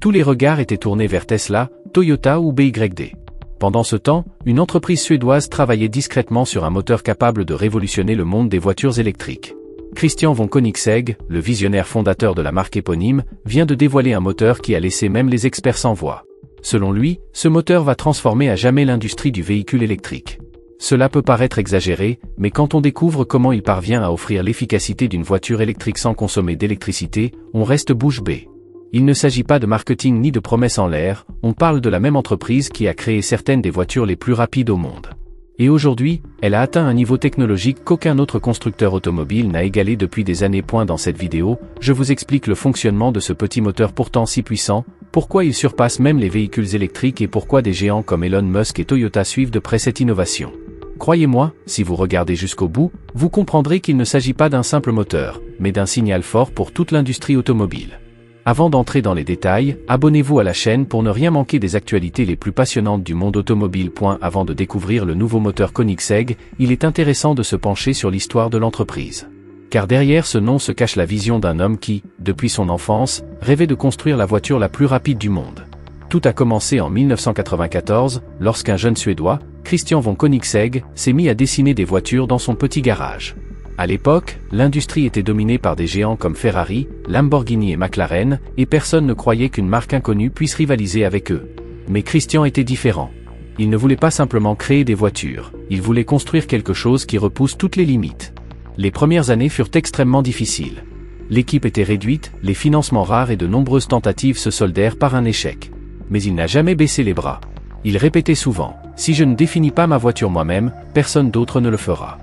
Tous les regards étaient tournés vers Tesla, Toyota ou BYD. Pendant ce temps, une entreprise suédoise travaillait discrètement sur un moteur capable de révolutionner le monde des voitures électriques. Christian von Koenigsegg, le visionnaire fondateur de la marque éponyme, vient de dévoiler un moteur qui a laissé même les experts sans voix. Selon lui, ce moteur va transformer à jamais l'industrie du véhicule électrique. Cela peut paraître exagéré, mais quand on découvre comment il parvient à offrir l'efficacité d'une voiture électrique sans consommer d'électricité, on reste bouche bée. Il ne s'agit pas de marketing ni de promesses en l'air, on parle de la même entreprise qui a créé certaines des voitures les plus rapides au monde. Et aujourd'hui, elle a atteint un niveau technologique qu'aucun autre constructeur automobile n'a égalé depuis des années. Dans cette vidéo, je vous explique le fonctionnement de ce petit moteur pourtant si puissant, pourquoi il surpasse même les véhicules électriques et pourquoi des géants comme Elon Musk et Toyota suivent de près cette innovation. Croyez-moi, si vous regardez jusqu'au bout, vous comprendrez qu'il ne s'agit pas d'un simple moteur, mais d'un signal fort pour toute l'industrie automobile. Avant d'entrer dans les détails, abonnez-vous à la chaîne pour ne rien manquer des actualités les plus passionnantes du monde automobile. Avant de découvrir le nouveau moteur Koenigsegg, il est intéressant de se pencher sur l'histoire de l'entreprise. Car derrière ce nom se cache la vision d'un homme qui, depuis son enfance, rêvait de construire la voiture la plus rapide du monde. Tout a commencé en 1994, lorsqu'un jeune Suédois, Christian von Koenigsegg, s'est mis à dessiner des voitures dans son petit garage. À l'époque, l'industrie était dominée par des géants comme Ferrari, Lamborghini et McLaren, et personne ne croyait qu'une marque inconnue puisse rivaliser avec eux. Mais Christian était différent. Il ne voulait pas simplement créer des voitures, il voulait construire quelque chose qui repousse toutes les limites. Les premières années furent extrêmement difficiles. L'équipe était réduite, les financements rares et de nombreuses tentatives se soldèrent par un échec. Mais il n'a jamais baissé les bras. Il répétait souvent, « Si je ne définis pas ma voiture moi-même, personne d'autre ne le fera ».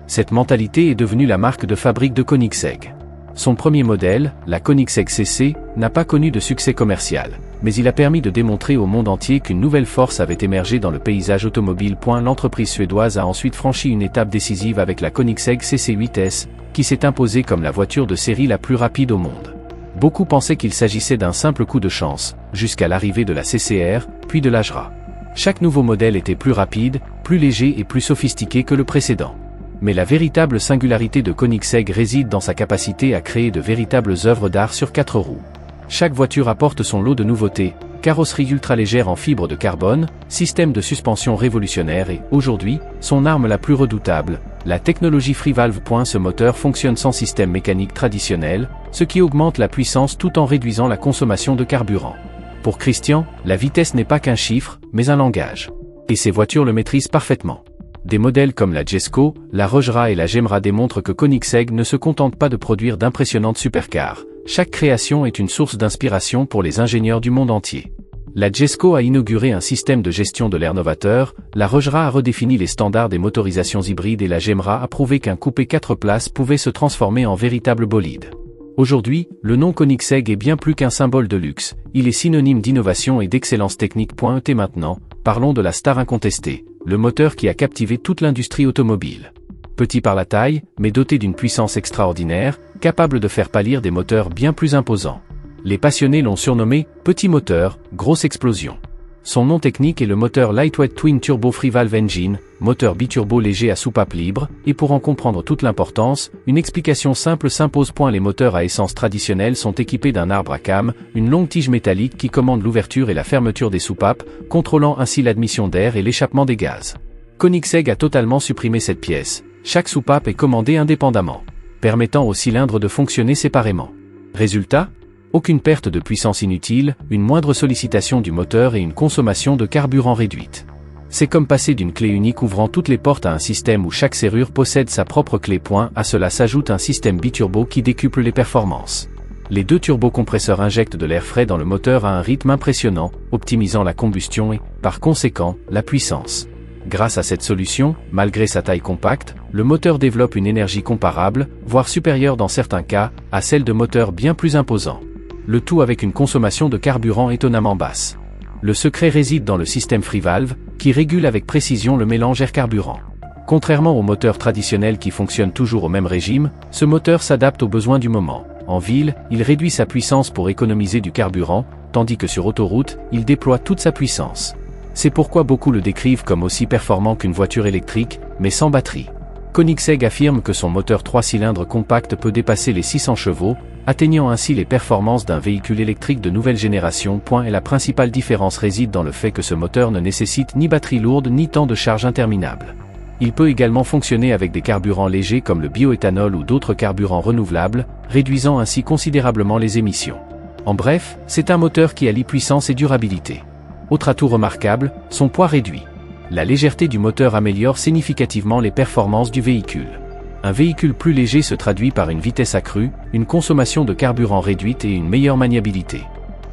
Cette mentalité est devenue la marque de fabrique de Koenigsegg. Son premier modèle, la Koenigsegg CC, n'a pas connu de succès commercial, mais il a permis de démontrer au monde entier qu'une nouvelle force avait émergé dans le paysage automobile. L'entreprise suédoise a ensuite franchi une étape décisive avec la Koenigsegg CC8S, qui s'est imposée comme la voiture de série la plus rapide au monde. Beaucoup pensaient qu'il s'agissait d'un simple coup de chance, jusqu'à l'arrivée de la CCR, puis de l'Ajra. Chaque nouveau modèle était plus rapide, plus léger et plus sophistiqué que le précédent. Mais la véritable singularité de Koenigsegg réside dans sa capacité à créer de véritables œuvres d'art sur 4 roues. Chaque voiture apporte son lot de nouveautés, carrosserie ultra-légère en fibre de carbone, système de suspension révolutionnaire et, aujourd'hui, son arme la plus redoutable, la technologie FreeValve. Ce moteur fonctionne sans système mécanique traditionnel, ce qui augmente la puissance tout en réduisant la consommation de carburant. Pour Christian, la vitesse n'est pas qu'un chiffre, mais un langage. Et ces voitures le maîtrisent parfaitement. Des modèles comme la Jesko, la Rojra et la Gemra démontrent que Koenigsegg ne se contente pas de produire d'impressionnantes supercars. Chaque création est une source d'inspiration pour les ingénieurs du monde entier. La Jesko a inauguré un système de gestion de l'air novateur, la Rojra a redéfini les standards des motorisations hybrides et la Gemra a prouvé qu'un coupé 4 places pouvait se transformer en véritable bolide. Aujourd'hui, le nom Koenigsegg est bien plus qu'un symbole de luxe, il est synonyme d'innovation et d'excellence technique. Maintenant, parlons de la star incontestée, le moteur qui a captivé toute l'industrie automobile. Petit par la taille, mais doté d'une puissance extraordinaire, capable de faire pâlir des moteurs bien plus imposants. Les passionnés l'ont surnommé « Petit moteur, grosse explosion ». Son nom technique est le moteur Lightweight Twin Turbo FreeValve Engine, moteur biturbo léger à soupape libre, et pour en comprendre toute l'importance, une explication simple s'impose. Les moteurs à essence traditionnels sont équipés d'un arbre à cames, une longue tige métallique qui commande l'ouverture et la fermeture des soupapes, contrôlant ainsi l'admission d'air et l'échappement des gaz. Koenigsegg a totalement supprimé cette pièce, chaque soupape est commandée indépendamment, permettant aux cylindres de fonctionner séparément. Résultat ? Aucune perte de puissance inutile, une moindre sollicitation du moteur et une consommation de carburant réduite. C'est comme passer d'une clé unique ouvrant toutes les portes à un système où chaque serrure possède sa propre clé. À cela s'ajoute un système biturbo qui décuple les performances. Les deux turbocompresseurs injectent de l'air frais dans le moteur à un rythme impressionnant, optimisant la combustion et, par conséquent, la puissance. Grâce à cette solution, malgré sa taille compacte, le moteur développe une énergie comparable, voire supérieure dans certains cas, à celle de moteurs bien plus imposants. Le tout avec une consommation de carburant étonnamment basse. Le secret réside dans le système FreeValve, qui régule avec précision le mélange air-carburant. Contrairement aux moteurs traditionnels qui fonctionnent toujours au même régime, ce moteur s'adapte aux besoins du moment. En ville, il réduit sa puissance pour économiser du carburant, tandis que sur autoroute, il déploie toute sa puissance. C'est pourquoi beaucoup le décrivent comme aussi performant qu'une voiture électrique, mais sans batterie. Koenigsegg affirme que son moteur 3 cylindres compact peut dépasser les 600 chevaux, atteignant ainsi les performances d'un véhicule électrique de nouvelle génération. Et la principale différence réside dans le fait que ce moteur ne nécessite ni batterie lourde ni temps de charge interminable. Il peut également fonctionner avec des carburants légers comme le bioéthanol ou d'autres carburants renouvelables, réduisant ainsi considérablement les émissions. En bref, c'est un moteur qui allie puissance et durabilité. Autre atout remarquable, son poids réduit. La légèreté du moteur améliore significativement les performances du véhicule. Un véhicule plus léger se traduit par une vitesse accrue, une consommation de carburant réduite et une meilleure maniabilité.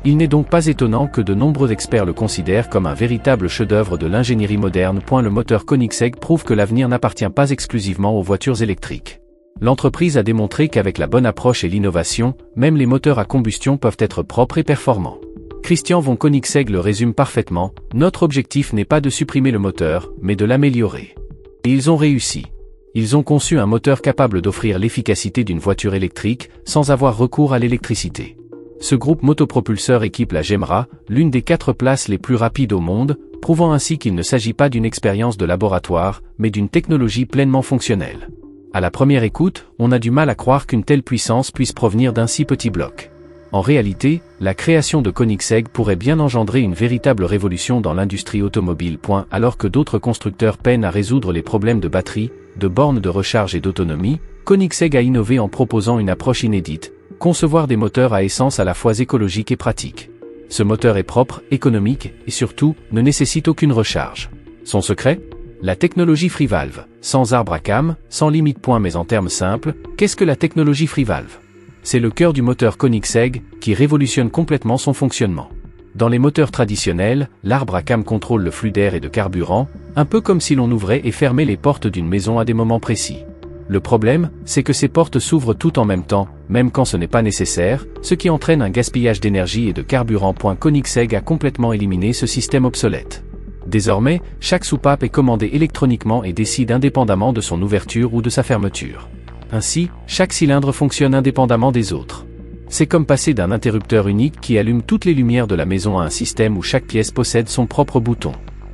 Il n'est donc pas étonnant que de nombreux experts le considèrent comme un véritable chef-d'œuvre de l'ingénierie moderne. Le moteur Koenigsegg prouve que l'avenir n'appartient pas exclusivement aux voitures électriques. L'entreprise a démontré qu'avec la bonne approche et l'innovation, même les moteurs à combustion peuvent être propres et performants. Christian von Koenigsegg le résume parfaitement, notre objectif n'est pas de supprimer le moteur, mais de l'améliorer. Et ils ont réussi. Ils ont conçu un moteur capable d'offrir l'efficacité d'une voiture électrique, sans avoir recours à l'électricité. Ce groupe motopropulseur équipe la Gemra, l'une des 4 places les plus rapides au monde, prouvant ainsi qu'il ne s'agit pas d'une expérience de laboratoire, mais d'une technologie pleinement fonctionnelle. À la première écoute, on a du mal à croire qu'une telle puissance puisse provenir d'un si petit bloc. En réalité, la création de Koenigsegg pourrait bien engendrer une véritable révolution dans l'industrie automobile. Alors que d'autres constructeurs peinent à résoudre les problèmes de batterie, de bornes de recharge et d'autonomie, Koenigsegg a innové en proposant une approche inédite, concevoir des moteurs à essence à la fois écologiques et pratiques. Ce moteur est propre, économique, et surtout, ne nécessite aucune recharge. Son secret ? La technologie FreeValve, sans arbre à cames, sans limite. Mais en termes simples, qu'est-ce que la technologie FreeValve ? C'est le cœur du moteur Koenigsegg, qui révolutionne complètement son fonctionnement. Dans les moteurs traditionnels, l'arbre à cames contrôle le flux d'air et de carburant, un peu comme si l'on ouvrait et fermait les portes d'une maison à des moments précis. Le problème, c'est que ces portes s'ouvrent toutes en même temps, même quand ce n'est pas nécessaire, ce qui entraîne un gaspillage d'énergie et de carburant. Koenigsegg a complètement éliminé ce système obsolète. Désormais, chaque soupape est commandée électroniquement et décide indépendamment de son ouverture ou de sa fermeture. Ainsi, chaque cylindre fonctionne indépendamment des autres. C'est comme passer d'un interrupteur unique qui allume toutes les lumières de la maison à un système où chaque pièce possède son propre bouton.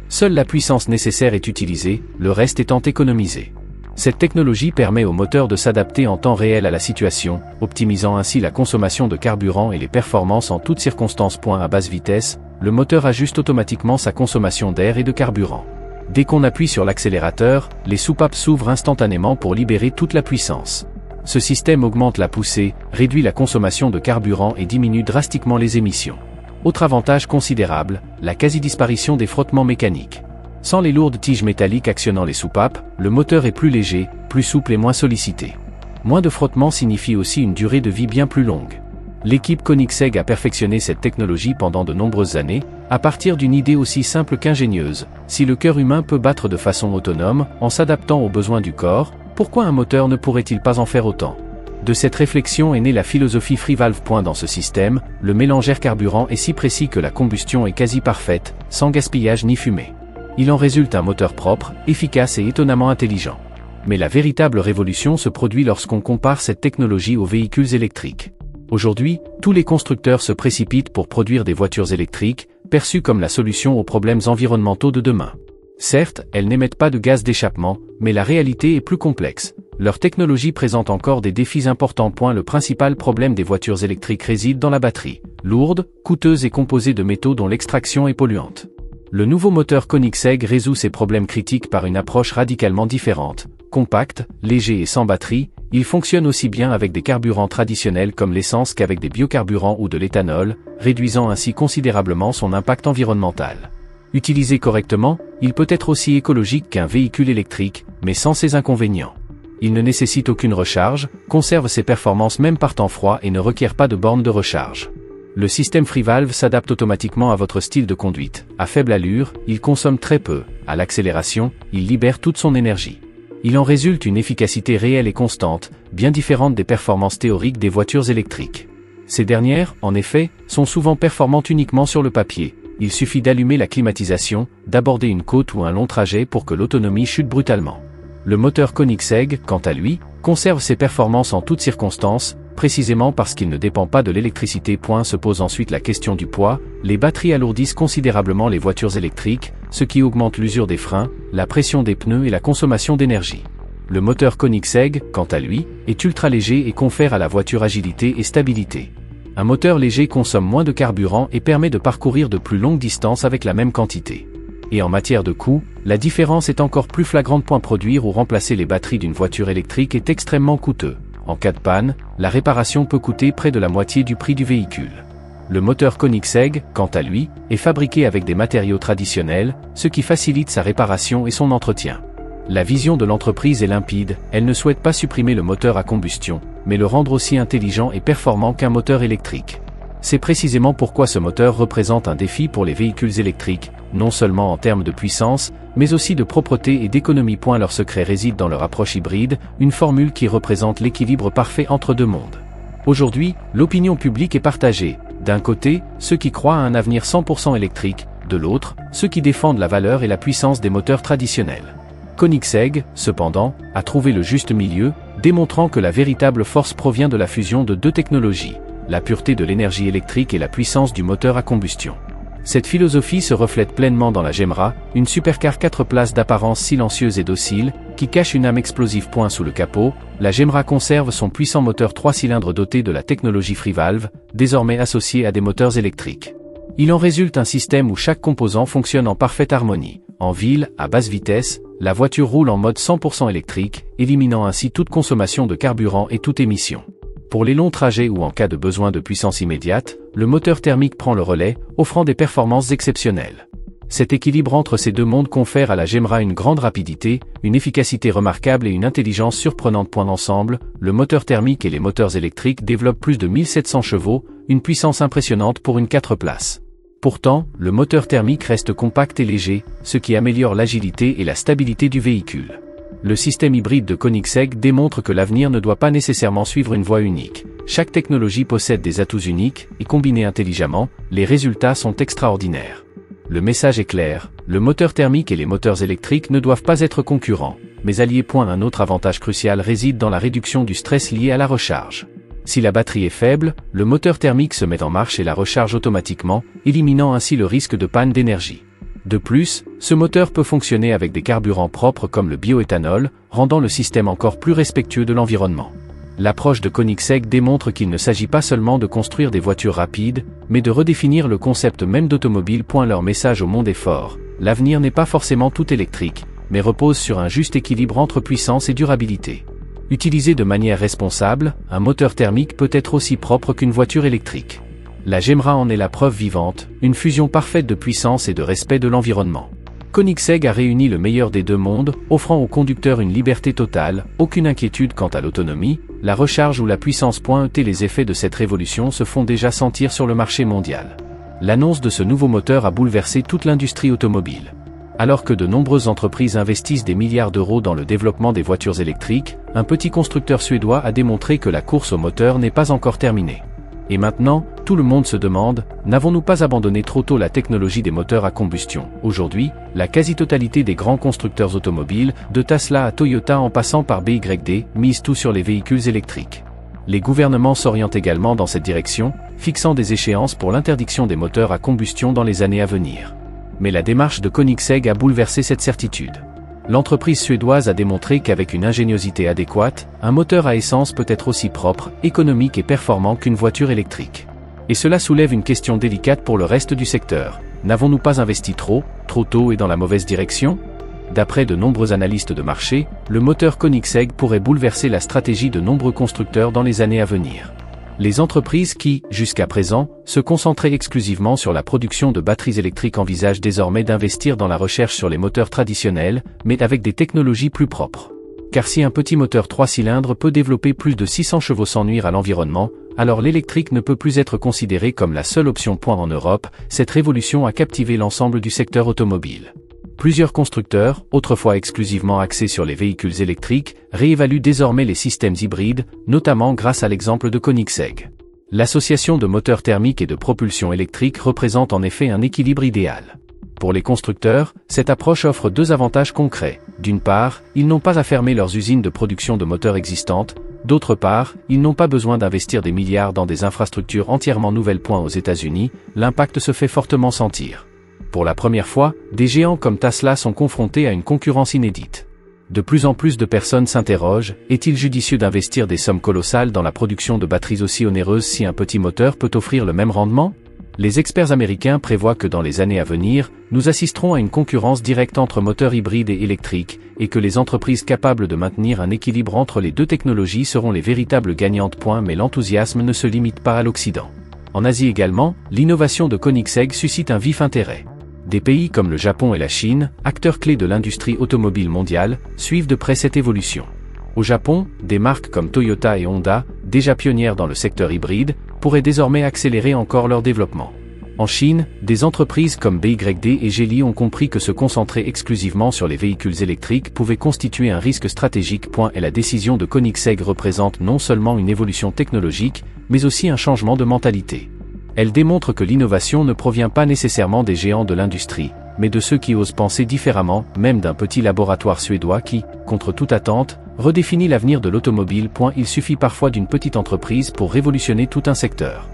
Seule la puissance nécessaire est utilisée, le reste étant économisé. Cette technologie permet au moteur de s'adapter en temps réel à la situation, optimisant ainsi la consommation de carburant et les performances en toutes circonstances. À basse vitesse, le moteur ajuste automatiquement sa consommation d'air et de carburant. Dès qu'on appuie sur l'accélérateur, les soupapes s'ouvrent instantanément pour libérer toute la puissance. Ce système augmente la poussée, réduit la consommation de carburant et diminue drastiquement les émissions. Autre avantage considérable, la quasi-disparition des frottements mécaniques. Sans les lourdes tiges métalliques actionnant les soupapes, le moteur est plus léger, plus souple et moins sollicité. Moins de frottements signifie aussi une durée de vie bien plus longue. L'équipe Koenigsegg a perfectionné cette technologie pendant de nombreuses années, à partir d'une idée aussi simple qu'ingénieuse. Si le cœur humain peut battre de façon autonome, en s'adaptant aux besoins du corps, pourquoi un moteur ne pourrait-il pas en faire autant ? De cette réflexion est née la philosophie FreeValve. Dans ce système, le mélange air-carburant est si précis que la combustion est quasi parfaite, sans gaspillage ni fumée. Il en résulte un moteur propre, efficace et étonnamment intelligent. Mais la véritable révolution se produit lorsqu'on compare cette technologie aux véhicules électriques. Aujourd'hui, tous les constructeurs se précipitent pour produire des voitures électriques, perçues comme la solution aux problèmes environnementaux de demain. Certes, elles n'émettent pas de gaz d'échappement, mais la réalité est plus complexe. Leur technologie présente encore des défis importants. Le principal problème des voitures électriques réside dans la batterie, lourde, coûteuse et composée de métaux dont l'extraction est polluante. Le nouveau moteur Koenigsegg résout ces problèmes critiques par une approche radicalement différente. Compact, léger et sans batterie, il fonctionne aussi bien avec des carburants traditionnels comme l'essence qu'avec des biocarburants ou de l'éthanol, réduisant ainsi considérablement son impact environnemental. Utilisé correctement, il peut être aussi écologique qu'un véhicule électrique, mais sans ses inconvénients. Il ne nécessite aucune recharge, conserve ses performances même par temps froid et ne requiert pas de borne de recharge. Le système FreeValve s'adapte automatiquement à votre style de conduite. À faible allure, il consomme très peu. À l'accélération, il libère toute son énergie. Il en résulte une efficacité réelle et constante, bien différente des performances théoriques des voitures électriques. Ces dernières, en effet, sont souvent performantes uniquement sur le papier. Il suffit d'allumer la climatisation, d'aborder une côte ou un long trajet pour que l'autonomie chute brutalement. Le moteur Koenigsegg, quant à lui, conserve ses performances en toutes circonstances, précisément parce qu'il ne dépend pas de l'électricité. Se pose ensuite la question du poids. Les batteries alourdissent considérablement les voitures électriques, ce qui augmente l'usure des freins, la pression des pneus et la consommation d'énergie. Le moteur Koenigsegg, quant à lui, est ultra léger et confère à la voiture agilité et stabilité. Un moteur léger consomme moins de carburant et permet de parcourir de plus longues distances avec la même quantité. Et en matière de coût, la différence est encore plus flagrante. Produire ou remplacer les batteries d'une voiture électrique est extrêmement coûteux. En cas de panne, la réparation peut coûter près de la moitié du prix du véhicule. Le moteur Koenigsegg, quant à lui, est fabriqué avec des matériaux traditionnels, ce qui facilite sa réparation et son entretien. La vision de l'entreprise est limpide, elle ne souhaite pas supprimer le moteur à combustion, mais le rendre aussi intelligent et performant qu'un moteur électrique. C'est précisément pourquoi ce moteur représente un défi pour les véhicules électriques, non seulement en termes de puissance, mais aussi de propreté et d'économie. Leur secret réside dans leur approche hybride, une formule qui représente l'équilibre parfait entre deux mondes. Aujourd'hui, l'opinion publique est partagée. D'un côté, ceux qui croient à un avenir 100% électrique, de l'autre, ceux qui défendent la valeur et la puissance des moteurs traditionnels. Koenigsegg, cependant, a trouvé le juste milieu, démontrant que la véritable force provient de la fusion de deux technologies, la pureté de l'énergie électrique et la puissance du moteur à combustion. Cette philosophie se reflète pleinement dans la Gemra, une supercar 4 places d'apparence silencieuse et docile, qui cache une âme explosive. Sous le capot, la Gemra conserve son puissant moteur 3 cylindres doté de la technologie FreeValve, désormais associée à des moteurs électriques. Il en résulte un système où chaque composant fonctionne en parfaite harmonie. En ville, à basse vitesse, la voiture roule en mode 100% électrique, éliminant ainsi toute consommation de carburant et toute émission. Pour les longs trajets ou en cas de besoin de puissance immédiate, le moteur thermique prend le relais, offrant des performances exceptionnelles. Cet équilibre entre ces deux mondes confère à la Gemra une grande rapidité, une efficacité remarquable et une intelligence surprenante. D'ensemble, le moteur thermique et les moteurs électriques développent plus de 1700 chevaux, une puissance impressionnante pour une 4 places. Pourtant, le moteur thermique reste compact et léger, ce qui améliore l'agilité et la stabilité du véhicule. Le système hybride de Koenigsegg démontre que l'avenir ne doit pas nécessairement suivre une voie unique. Chaque technologie possède des atouts uniques, et combinés intelligemment, les résultats sont extraordinaires. Le message est clair, le moteur thermique et les moteurs électriques ne doivent pas être concurrents, mais alliés. Un autre avantage crucial réside dans la réduction du stress lié à la recharge. Si la batterie est faible, le moteur thermique se met en marche et la recharge automatiquement, éliminant ainsi le risque de panne d'énergie. De plus, ce moteur peut fonctionner avec des carburants propres comme le bioéthanol, rendant le système encore plus respectueux de l'environnement. L'approche de Koenigsegg démontre qu'il ne s'agit pas seulement de construire des voitures rapides, mais de redéfinir le concept même d'automobile. Leur message au monde est fort, l'avenir n'est pas forcément tout électrique, mais repose sur un juste équilibre entre puissance et durabilité. Utilisé de manière responsable, un moteur thermique peut être aussi propre qu'une voiture électrique. La Gemra en est la preuve vivante, une fusion parfaite de puissance et de respect de l'environnement. Koenigsegg a réuni le meilleur des deux mondes, offrant aux conducteurs une liberté totale, aucune inquiétude quant à l'autonomie, la recharge ou la puissance. Les effets de cette révolution se font déjà sentir sur le marché mondial. L'annonce de ce nouveau moteur a bouleversé toute l'industrie automobile. Alors que de nombreuses entreprises investissent des milliards d'euros dans le développement des voitures électriques, un petit constructeur suédois a démontré que la course au moteur n'est pas encore terminée. Et maintenant, tout le monde se demande, n'avons-nous pas abandonné trop tôt la technologie des moteurs à combustion? Aujourd'hui, la quasi-totalité des grands constructeurs automobiles, de Tesla à Toyota en passant par BYD, misent tout sur les véhicules électriques. Les gouvernements s'orientent également dans cette direction, fixant des échéances pour l'interdiction des moteurs à combustion dans les années à venir. Mais la démarche de Koenigsegg a bouleversé cette certitude. L'entreprise suédoise a démontré qu'avec une ingéniosité adéquate, un moteur à essence peut être aussi propre, économique et performant qu'une voiture électrique. Et cela soulève une question délicate pour le reste du secteur. N'avons-nous pas investi trop tôt et dans la mauvaise direction? D'après de nombreux analystes de marché, le moteur Koenigsegg pourrait bouleverser la stratégie de nombreux constructeurs dans les années à venir. Les entreprises qui, jusqu'à présent, se concentraient exclusivement sur la production de batteries électriques envisagent désormais d'investir dans la recherche sur les moteurs traditionnels, mais avec des technologies plus propres. Car si un petit moteur 3 cylindres peut développer plus de 600 chevaux sans nuire à l'environnement, alors l'électrique ne peut plus être considéré comme la seule option. En Europe, cette révolution a captivé l'ensemble du secteur automobile. Plusieurs constructeurs, autrefois exclusivement axés sur les véhicules électriques, réévaluent désormais les systèmes hybrides, notamment grâce à l'exemple de Koenigsegg. L'association de moteurs thermiques et de propulsion électrique représente en effet un équilibre idéal. Pour les constructeurs, cette approche offre deux avantages concrets. D'une part, ils n'ont pas à fermer leurs usines de production de moteurs existantes. D'autre part, ils n'ont pas besoin d'investir des milliards dans des infrastructures entièrement nouvelles. Aux États-Unis, l'impact se fait fortement sentir. Pour la première fois, des géants comme Tesla sont confrontés à une concurrence inédite. De plus en plus de personnes s'interrogent, est-il judicieux d'investir des sommes colossales dans la production de batteries aussi onéreuses si un petit moteur peut offrir le même rendement? Les experts américains prévoient que dans les années à venir, nous assisterons à une concurrence directe entre moteurs hybrides et électriques, et que les entreprises capables de maintenir un équilibre entre les deux technologies seront les véritables gagnantes. Mais l'enthousiasme ne se limite pas à l'Occident. En Asie également, l'innovation de Koenigsegg suscite un vif intérêt. Des pays comme le Japon et la Chine, acteurs clés de l'industrie automobile mondiale, suivent de près cette évolution. Au Japon, des marques comme Toyota et Honda, déjà pionnières dans le secteur hybride, pourraient désormais accélérer encore leur développement. En Chine, des entreprises comme BYD et Geely ont compris que se concentrer exclusivement sur les véhicules électriques pouvait constituer un risque stratégique. Et la décision de Koenigsegg représente non seulement une évolution technologique, mais aussi un changement de mentalité. Elle démontre que l'innovation ne provient pas nécessairement des géants de l'industrie, mais de ceux qui osent penser différemment, même d'un petit laboratoire suédois qui, contre toute attente, redéfinit l'avenir de l'automobile. Il suffit parfois d'une petite entreprise pour révolutionner tout un secteur.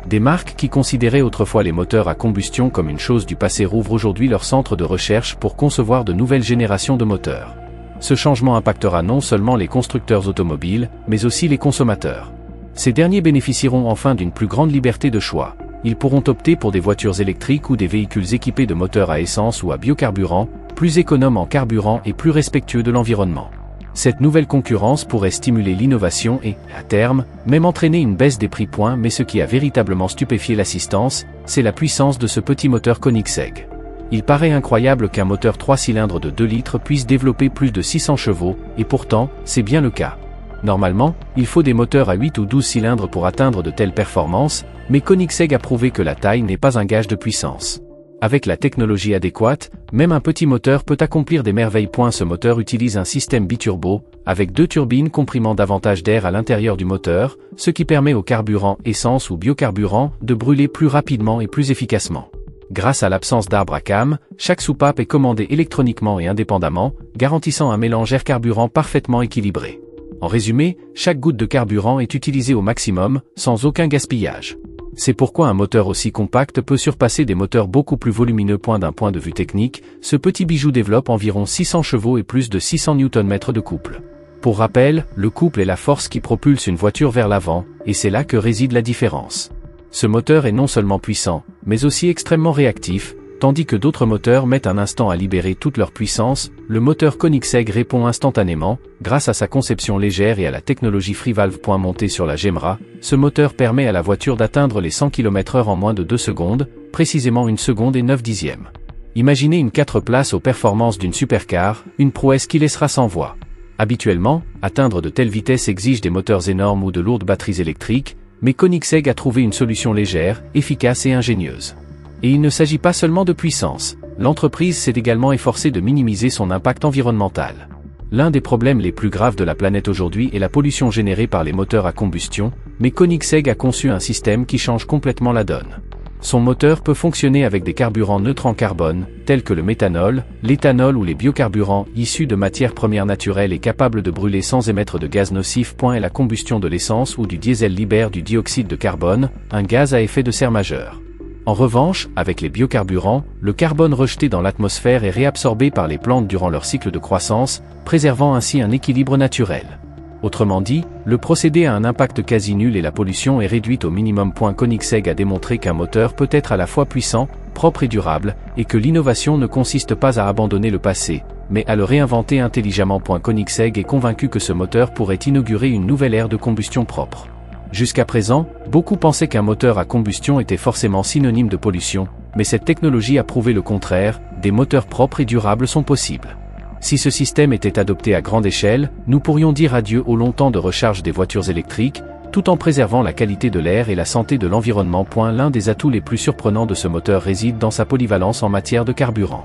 Des marques qui considéraient autrefois les moteurs à combustion comme une chose du passé rouvrent aujourd'hui leur centre de recherche pour concevoir de nouvelles générations de moteurs. Ce changement impactera non seulement les constructeurs automobiles, mais aussi les consommateurs. Ces derniers bénéficieront enfin d'une plus grande liberté de choix. Ils pourront opter pour des voitures électriques ou des véhicules équipés de moteurs à essence ou à biocarburant, plus économes en carburant et plus respectueux de l'environnement. Cette nouvelle concurrence pourrait stimuler l'innovation et, à terme, même entraîner une baisse des prix. Mais ce qui a véritablement stupéfié l'assistance, c'est la puissance de ce petit moteur Koenigsegg. Il paraît incroyable qu'un moteur 3 cylindres de 2 litres puisse développer plus de 600 chevaux, et pourtant, c'est bien le cas. Normalement, il faut des moteurs à 8 ou 12 cylindres pour atteindre de telles performances, mais Koenigsegg a prouvé que la taille n'est pas un gage de puissance. Avec la technologie adéquate, même un petit moteur peut accomplir des merveilles. Ce moteur utilise un système biturbo, avec 2 turbines comprimant davantage d'air à l'intérieur du moteur, ce qui permet au carburant essence ou biocarburant de brûler plus rapidement et plus efficacement. Grâce à l'absence d'arbre à cames, chaque soupape est commandée électroniquement et indépendamment, garantissant un mélange air-carburant parfaitement équilibré. En résumé, chaque goutte de carburant est utilisée au maximum, sans aucun gaspillage. C'est pourquoi un moteur aussi compact peut surpasser des moteurs beaucoup plus volumineux. D'un point de vue technique, ce petit bijou développe environ 600 chevaux et plus de 600 Nm de couple. Pour rappel, le couple est la force qui propulse une voiture vers l'avant, et c'est là que réside la différence. Ce moteur est non seulement puissant, mais aussi extrêmement réactif. Tandis que d'autres moteurs mettent un instant à libérer toute leur puissance, le moteur Koenigsegg répond instantanément, grâce à sa conception légère et à la technologie FreeValve. Montée sur la Gemra, ce moteur permet à la voiture d'atteindre les 100 km/h en moins de 2 secondes, précisément 1 seconde et 9 dixièmes. Imaginez une 4 places aux performances d'une supercar, une prouesse qui laissera sans voix. Habituellement, atteindre de telles vitesses exige des moteurs énormes ou de lourdes batteries électriques, mais Koenigsegg a trouvé une solution légère, efficace et ingénieuse. Et il ne s'agit pas seulement de puissance, l'entreprise s'est également efforcée de minimiser son impact environnemental. L'un des problèmes les plus graves de la planète aujourd'hui est la pollution générée par les moteurs à combustion, mais Koenigsegg a conçu un système qui change complètement la donne. Son moteur peut fonctionner avec des carburants neutres en carbone, tels que le méthanol, l'éthanol ou les biocarburants issus de matières premières naturelles et capables de brûler sans émettre de gaz nocifs. Et la combustion de l'essence ou du diesel libère du dioxyde de carbone, un gaz à effet de serre majeur. En revanche, avec les biocarburants, le carbone rejeté dans l'atmosphère est réabsorbé par les plantes durant leur cycle de croissance, préservant ainsi un équilibre naturel. Autrement dit, le procédé a un impact quasi nul et la pollution est réduite au minimum. Koenigsegg a démontré qu'un moteur peut être à la fois puissant, propre et durable, et que l'innovation ne consiste pas à abandonner le passé, mais à le réinventer intelligemment. Koenigsegg est convaincu que ce moteur pourrait inaugurer une nouvelle ère de combustion propre. Jusqu'à présent, beaucoup pensaient qu'un moteur à combustion était forcément synonyme de pollution, mais cette technologie a prouvé le contraire, des moteurs propres et durables sont possibles. Si ce système était adopté à grande échelle, nous pourrions dire adieu au long temps de recharge des voitures électriques, tout en préservant la qualité de l'air et la santé de l'environnement. L'un des atouts les plus surprenants de ce moteur réside dans sa polyvalence en matière de carburant.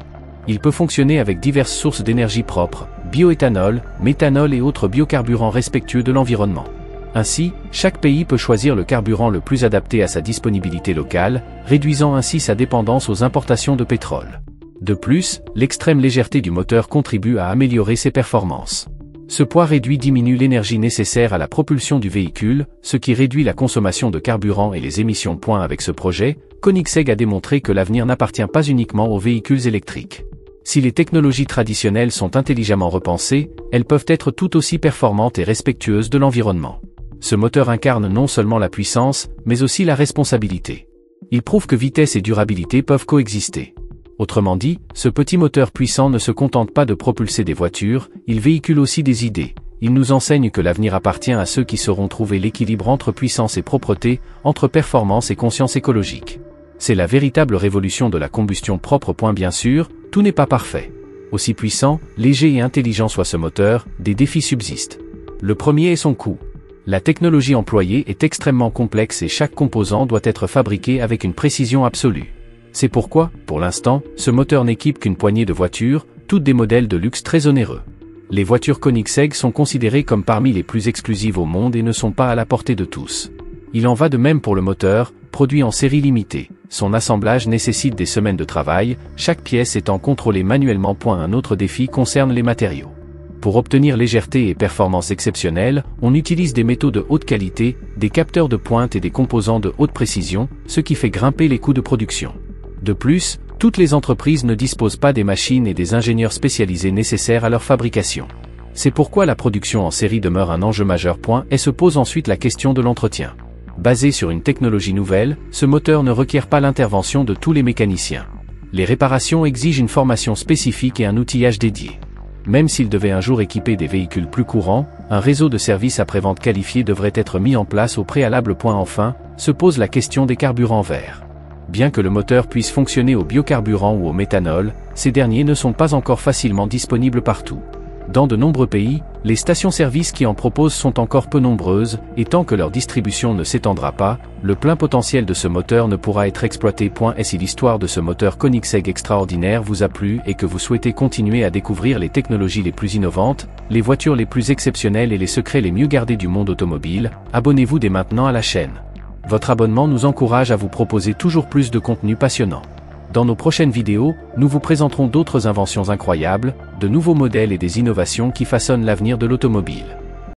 Il peut fonctionner avec diverses sources d'énergie propres, bioéthanol, méthanol et autres biocarburants respectueux de l'environnement. Ainsi, chaque pays peut choisir le carburant le plus adapté à sa disponibilité locale, réduisant ainsi sa dépendance aux importations de pétrole. De plus, l'extrême légèreté du moteur contribue à améliorer ses performances. Ce poids réduit diminue l'énergie nécessaire à la propulsion du véhicule, ce qui réduit la consommation de carburant et les émissions. Avec ce projet, Koenigsegg a démontré que l'avenir n'appartient pas uniquement aux véhicules électriques. Si les technologies traditionnelles sont intelligemment repensées, elles peuvent être tout aussi performantes et respectueuses de l'environnement. Ce moteur incarne non seulement la puissance, mais aussi la responsabilité. Il prouve que vitesse et durabilité peuvent coexister. Autrement dit, ce petit moteur puissant ne se contente pas de propulser des voitures, il véhicule aussi des idées. Il nous enseigne que l'avenir appartient à ceux qui sauront trouver l'équilibre entre puissance et propreté, entre performance et conscience écologique. C'est la véritable révolution de la combustion propre. Bien sûr, tout n'est pas parfait. Aussi puissant, léger et intelligent soit ce moteur, des défis subsistent. Le premier est son coût. La technologie employée est extrêmement complexe et chaque composant doit être fabriqué avec une précision absolue. C'est pourquoi, pour l'instant, ce moteur n'équipe qu'une poignée de voitures, toutes des modèles de luxe très onéreux. Les voitures Koenigsegg sont considérées comme parmi les plus exclusives au monde et ne sont pas à la portée de tous. Il en va de même pour le moteur, produit en série limitée. Son assemblage nécessite des semaines de travail, chaque pièce étant contrôlée manuellement. Un autre défi concerne les matériaux. Pour obtenir légèreté et performance exceptionnelles, on utilise des métaux de haute qualité, des capteurs de pointe et des composants de haute précision, ce qui fait grimper les coûts de production. De plus, toutes les entreprises ne disposent pas des machines et des ingénieurs spécialisés nécessaires à leur fabrication. C'est pourquoi la production en série demeure un enjeu majeur. Et se pose ensuite la question de l'entretien. Basé sur une technologie nouvelle, ce moteur ne requiert pas l'intervention de tous les mécaniciens. Les réparations exigent une formation spécifique et un outillage dédié. Même s'il devait un jour équiper des véhicules plus courants, un réseau de services après-vente qualifié devrait être mis en place au préalable. Enfin, se pose la question des carburants verts. Bien que le moteur puisse fonctionner au biocarburant ou au méthanol, ces derniers ne sont pas encore facilement disponibles partout. Dans de nombreux pays, les stations-service qui en proposent sont encore peu nombreuses, et tant que leur distribution ne s'étendra pas, le plein potentiel de ce moteur ne pourra être exploité. Et si l'histoire de ce moteur Koenigsegg extraordinaire vous a plu et que vous souhaitez continuer à découvrir les technologies les plus innovantes, les voitures les plus exceptionnelles et les secrets les mieux gardés du monde automobile, abonnez-vous dès maintenant à la chaîne. Votre abonnement nous encourage à vous proposer toujours plus de contenu passionnant. Dans nos prochaines vidéos, nous vous présenterons d'autres inventions incroyables, de nouveaux modèles et des innovations qui façonnent l'avenir de l'automobile.